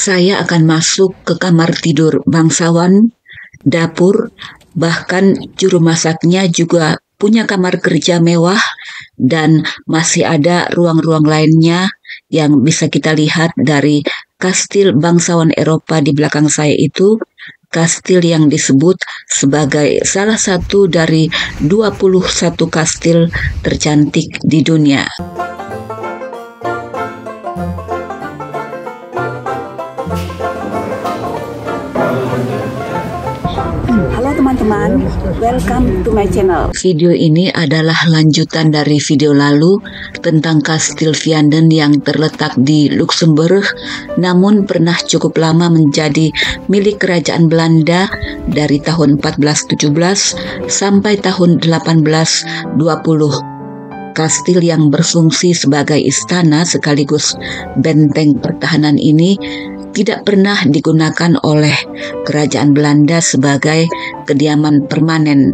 saya akan masuk ke kamar tidur bangsawan, dapur, bahkan juru masaknya juga punya kamar kerja mewah, dan masih ada ruang-ruang lainnya yang bisa kita lihat dari kastil bangsawan Eropa di belakang saya itu, kastil yang disebut sebagai salah satu dari 21 kastil tercantik di dunia. Halo teman-teman, welcome to my channel. Video ini adalah lanjutan dari video lalu tentang Kastil Vianden yang terletak di Luxembourg, namun pernah cukup lama menjadi milik kerajaan Belanda dari tahun 1417 sampai tahun 1820. Kastil yang berfungsi sebagai istana sekaligus benteng pertahanan ini tidak pernah digunakan oleh kerajaan Belanda sebagai kediaman permanen.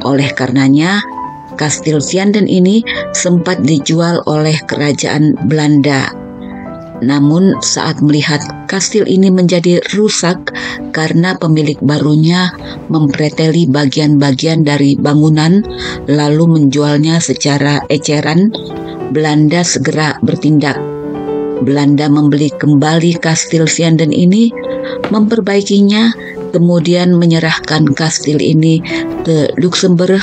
Oleh karenanya, Kastil Vianden ini sempat dijual oleh kerajaan Belanda. Namun saat melihat kastil ini menjadi rusak karena pemilik barunya mempreteli bagian-bagian dari bangunan lalu menjualnya secara eceran, Belanda segera bertindak. Belanda membeli kembali Kastil Vianden ini, memperbaikinya, kemudian menyerahkan kastil ini ke Luxembourg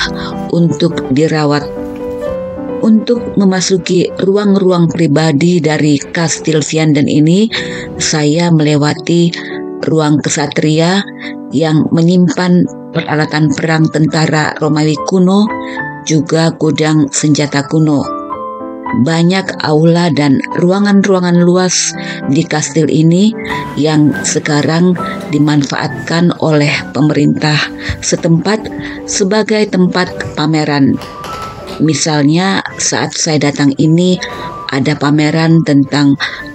untuk dirawat. Untuk memasuki ruang-ruang pribadi dari Kastil Vianden ini, saya melewati ruang kesatria yang menyimpan peralatan perang tentara Romawi kuno, juga gudang senjata kuno. Banyak aula dan ruangan-ruangan luas di kastil ini yang sekarang dimanfaatkan oleh pemerintah setempat sebagai tempat pameran. Misalnya saat saya datang ini ada pameran tentang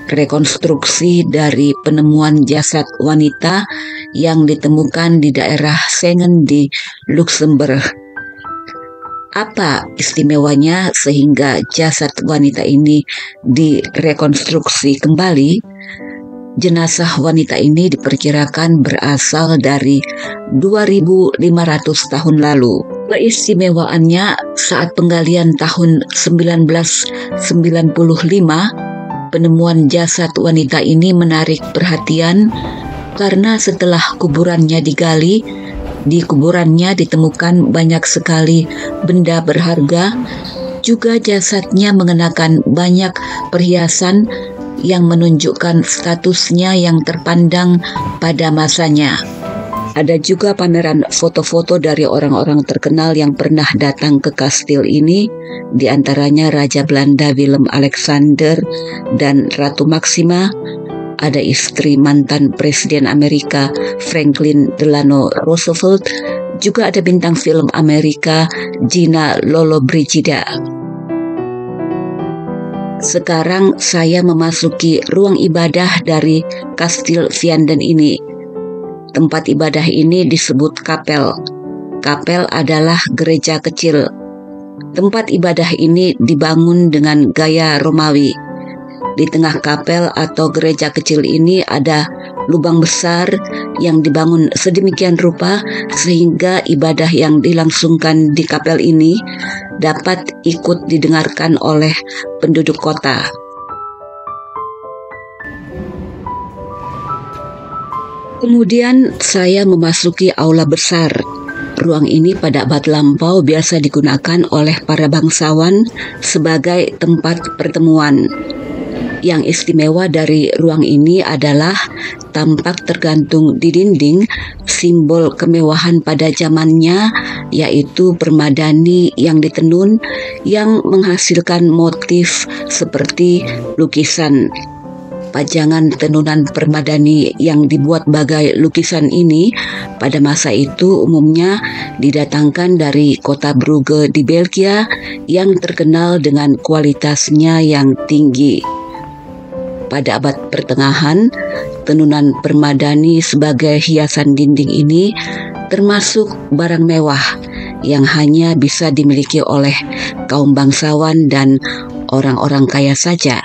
rekonstruksi dari penemuan jasad wanita yang ditemukan di daerah Sengen di Luxembourg. Apa istimewanya sehingga jasad wanita ini direkonstruksi kembali? Jenazah wanita ini diperkirakan berasal dari 2500 tahun lalu. Keistimewaannya saat penggalian tahun 1995, penemuan jasad wanita ini menarik perhatian karena setelah kuburannya digali, di kuburannya ditemukan banyak sekali benda berharga, juga jasadnya mengenakan banyak perhiasan yang menunjukkan statusnya yang terpandang pada masanya. Ada juga pameran foto-foto dari orang-orang terkenal yang pernah datang ke kastil ini, di antaranya Raja Belanda Willem-Alexander dan Ratu Maxima. Ada istri mantan Presiden Amerika Franklin Delano Roosevelt, juga ada bintang film Amerika Gina Lollobrigida. Sekarang saya memasuki ruang ibadah dari Kastil Vianden ini. Tempat ibadah ini disebut kapel. Kapel adalah gereja kecil. Tempat ibadah ini dibangun dengan gaya Romawi. Di tengah kapel atau gereja kecil ini ada lubang besar yang dibangun sedemikian rupa sehingga ibadah yang dilangsungkan di kapel ini dapat ikut didengarkan oleh penduduk kota. Kemudian saya memasuki aula besar. Ruang ini pada abad lampau biasa digunakan oleh para bangsawan sebagai tempat pertemuan. Yang istimewa dari ruang ini adalah tampak tergantung di dinding simbol kemewahan pada zamannya, yaitu permadani yang ditenun yang menghasilkan motif seperti lukisan. Pajangan tenunan permadani yang dibuat bagai lukisan ini pada masa itu umumnya didatangkan dari kota Brugge di Belgia yang terkenal dengan kualitasnya yang tinggi. Pada abad pertengahan, tenunan permadani sebagai hiasan dinding ini termasuk barang mewah yang hanya bisa dimiliki oleh kaum bangsawan dan orang-orang kaya saja.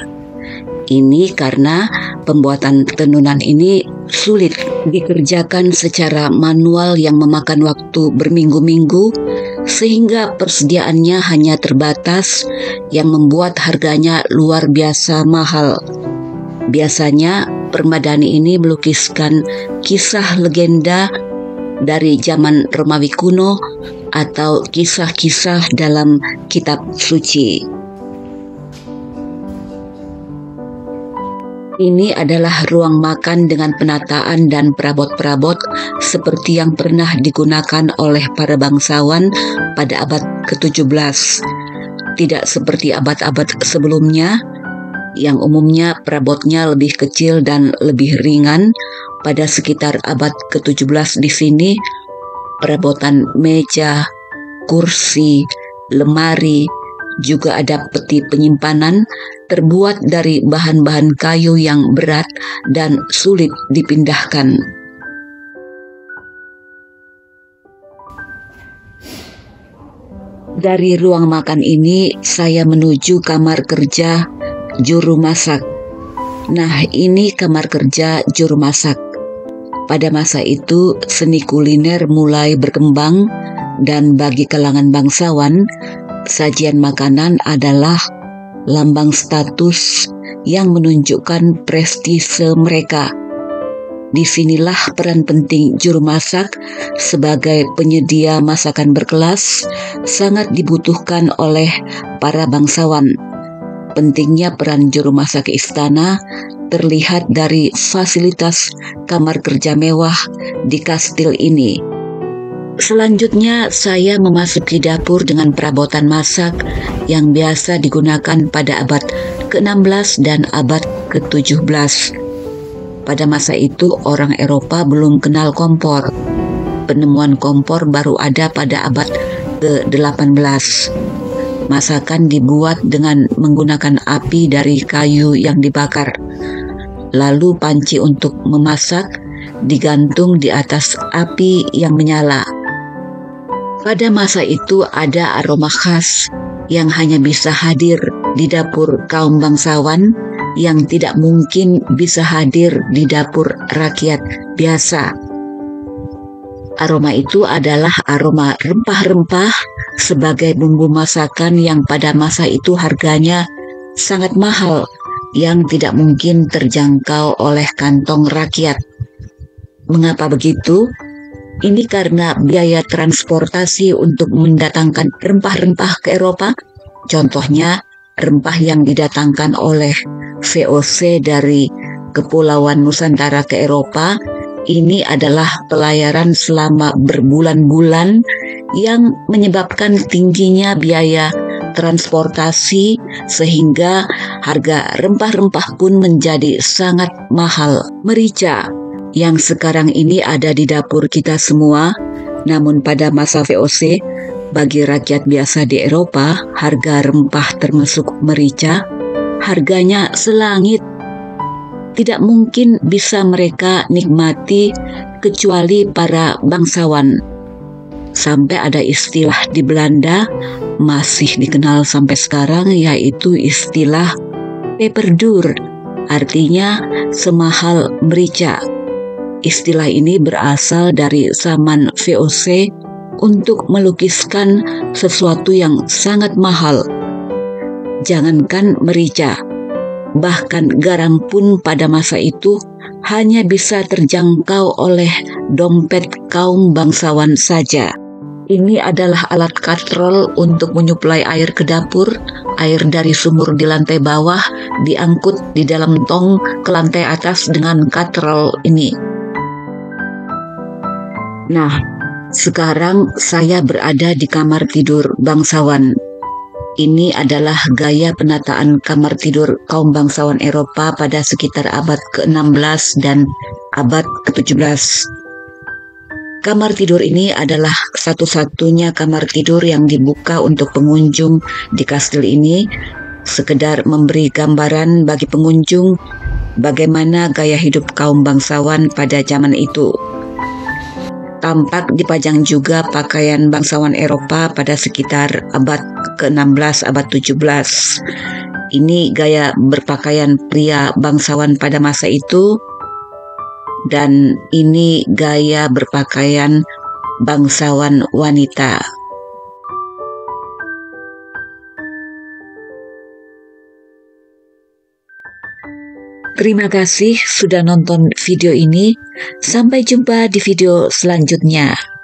Ini karena Pembuatan tenunan ini sulit dikerjakan secara manual yang memakan waktu berminggu-minggu, sehingga persediaannya hanya terbatas yang membuat harganya luar biasa mahal. Biasanya permadani ini melukiskan kisah legenda dari zaman Romawi kuno atau kisah-kisah dalam kitab suci. Ini adalah ruang makan dengan penataan dan perabot-perabot seperti yang pernah digunakan oleh para bangsawan pada abad ke-17. Tidak seperti abad-abad sebelumnya, yang umumnya perabotnya lebih kecil dan lebih ringan. Pada sekitar abad ke-17 di sini, perabotan meja, kursi, lemari, juga ada peti penyimpanan terbuat dari bahan-bahan kayu yang berat dan sulit dipindahkan. Dari ruang makan ini, saya menuju kamar kerja juru masak. Nah, ini kamar kerja juru masak. Pada masa itu, seni kuliner mulai berkembang, dan bagi kalangan bangsawan, sajian makanan adalah lambang status yang menunjukkan prestise mereka. Disinilah peran penting juru masak sebagai penyedia masakan berkelas sangat dibutuhkan oleh para bangsawan. Pentingnya peran juru masak istana terlihat dari fasilitas kamar kerja mewah di kastil ini. Selanjutnya, saya memasuki dapur dengan perabotan masak yang biasa digunakan pada abad ke-16 dan abad ke-17. Pada masa itu, orang Eropa belum kenal kompor. Penemuan kompor baru ada pada abad ke-18. Masakan dibuat dengan menggunakan api dari kayu yang dibakar. Lalu panci untuk memasak digantung di atas api yang menyala. Pada masa itu ada aroma khas yang hanya bisa hadir di dapur kaum bangsawan yang tidak mungkin bisa hadir di dapur rakyat biasa. Aroma itu adalah aroma rempah-rempah sebagai bumbu masakan yang pada masa itu harganya sangat mahal, yang tidak mungkin terjangkau oleh kantong rakyat. Mengapa begitu? Ini karena biaya transportasi untuk mendatangkan rempah-rempah ke Eropa. Contohnya, rempah yang didatangkan oleh VOC dari Kepulauan Nusantara ke Eropa, ini adalah pelayaran selama berbulan-bulan yang menyebabkan tingginya biaya transportasi, sehingga harga rempah-rempah pun menjadi sangat mahal. Merica yang sekarang ini ada di dapur kita semua, namun pada masa VOC, bagi rakyat biasa di Eropa, harga rempah termasuk merica, harganya selangit. Tidak mungkin bisa mereka nikmati kecuali para bangsawan. Sampai ada istilah di Belanda, masih dikenal sampai sekarang, yaitu istilah peperduur, artinya semahal merica. Istilah ini berasal dari zaman VOC untuk melukiskan sesuatu yang sangat mahal. Jangankan merica, bahkan garam pun pada masa itu hanya bisa terjangkau oleh dompet kaum bangsawan saja. Ini adalah alat katrol untuk menyuplai air ke dapur. Air dari sumur di lantai bawah diangkut di dalam tong ke lantai atas dengan katrol ini. Nah, sekarang saya berada di kamar tidur bangsawan. Ini adalah gaya penataan kamar tidur kaum bangsawan Eropa pada sekitar abad ke-16 dan abad ke-17. Kamar tidur ini adalah satu-satunya kamar tidur yang dibuka untuk pengunjung di kastil ini, sekedar memberi gambaran bagi pengunjung bagaimana gaya hidup kaum bangsawan pada zaman itu. Tampak dipajang juga pakaian bangsawan Eropa pada sekitar abad ke-16, abad 17. Ini gaya berpakaian pria bangsawan pada masa itu, dan ini gaya berpakaian bangsawan wanita. Terima kasih sudah nonton video ini. Sampai jumpa di video selanjutnya.